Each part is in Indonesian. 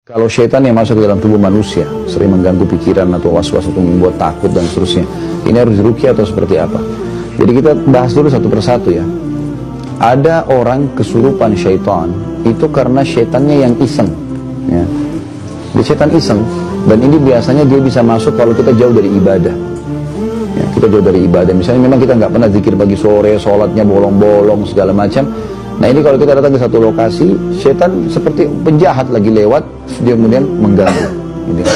Kalau syaitan yang masuk ke dalam tubuh manusia sering mengganggu pikiran atau was-was atau membuat takut dan seterusnya, ini harus diruqyah atau seperti apa? Jadi kita bahas dulu satu persatu ya. Ada orang kesurupan syaitan itu karena syaitannya yang iseng ya. Dia syaitan iseng, dan ini biasanya dia bisa masuk kalau kita jauh dari ibadah ya, kita jauh dari ibadah. Misalnya memang kita nggak pernah zikir pagi sore, sholatnya bolong-bolong segala macam. Nah ini kalau kita datang ke satu lokasi, syaitan seperti penjahat lagi lewat, dia kemudian mengganggu gitu.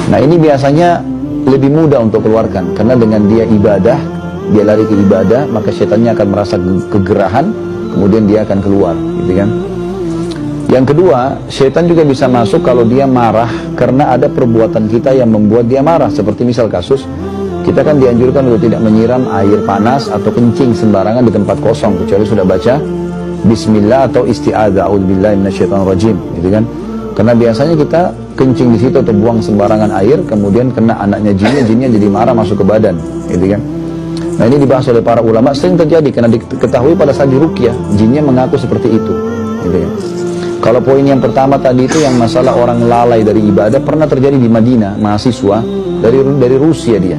Nah ini biasanya lebih mudah untuk keluarkan, karena dengan dia ibadah, dia lari ke ibadah, maka syaitannya akan merasa kegerahan, kemudian dia akan keluar gitu kan. Yang kedua, syaitan juga bisa masuk kalau dia marah karena ada perbuatan kita yang membuat dia marah. Seperti misal kasus, kita kan dianjurkan untuk tidak menyiram air panas atau kencing sembarangan di tempat kosong, kecuali sudah baca Bismillah atau isti'adzah, a'udzubillahi minasyaitonirrajim, gitu kan? Karena biasanya kita kencing di situ atau buang sembarangan air, kemudian kena anaknya jinnya jadi marah masuk ke badan, gitu kan? Nah ini dibahas oleh para ulama, sering terjadi karena diketahui pada saat diruqyah, jinnya mengaku seperti itu, gitu kan? Kalau poin yang pertama tadi itu yang masalah orang lalai dari ibadah, pernah terjadi di Madinah, mahasiswa dari Rusia dia.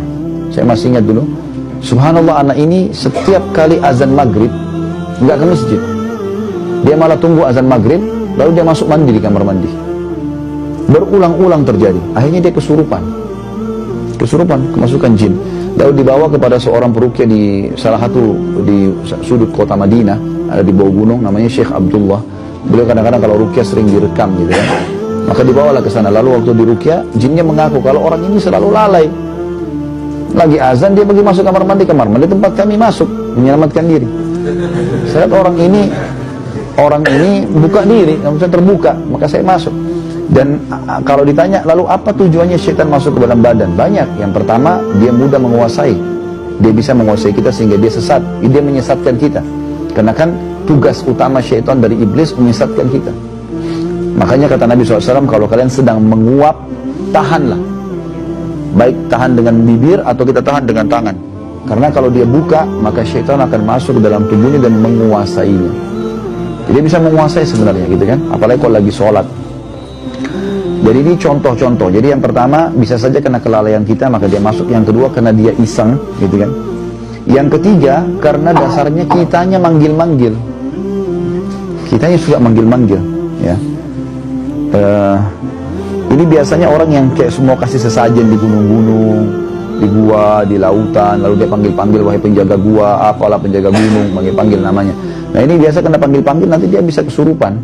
Saya masih ingat dulu, subhanallah, anak ini setiap kali azan maghrib nggak ke masjid, dia malah tunggu azan maghrib lalu dia masuk mandi di kamar mandi. Berulang-ulang terjadi, akhirnya dia kesurupan, kemasukan jin. Lalu dibawa kepada seorang peruqyah di salah satu di sudut kota Madinah, ada di bawah gunung, namanya Syekh Abdullah. Beliau kadang-kadang kalau ruqyah sering direkam gitu kan. Maka dibawalah ke sana. Lalu waktu di ruqyah, jinnya mengaku kalau orang ini selalu lalai. Lagi azan dia pergi masuk kamar mandi tempat kami masuk menyelamatkan diri. Saya lihat orang ini buka diri, nggak bisa terbuka, maka saya masuk. Dan kalau ditanya lalu apa tujuannya syaitan masuk ke dalam badan? Banyak. Yang pertama, dia mudah menguasai, dia bisa menguasai kita sehingga dia sesat, dia menyesatkan kita. Karena kan tugas utama syaitan dari iblis menyesatkan kita. Makanya kata Nabi SAW, kalau kalian sedang menguap, tahanlah. Baik tahan dengan bibir atau kita tahan dengan tangan. Karena kalau dia buka, maka syaitan akan masuk ke dalam tubuhnya dan menguasainya. Jadi bisa menguasai sebenarnya gitu kan. Apalagi kalau lagi sholat. Jadi ini contoh-contoh. Jadi yang pertama bisa saja kena kelalaian kita, maka dia masuk. Yang kedua karena dia iseng gitu kan. Yang ketiga karena dasarnya kitanya manggil-manggil. Kitanya suka manggil-manggil ya. Ini biasanya orang yang kayak semua kasih sesajen di gunung-gunung, di gua, di lautan, lalu dia panggil-panggil, wahai penjaga gua, apalah penjaga gunung, panggil-panggil namanya. Nah ini biasa kena panggil-panggil, nanti dia bisa kesurupan.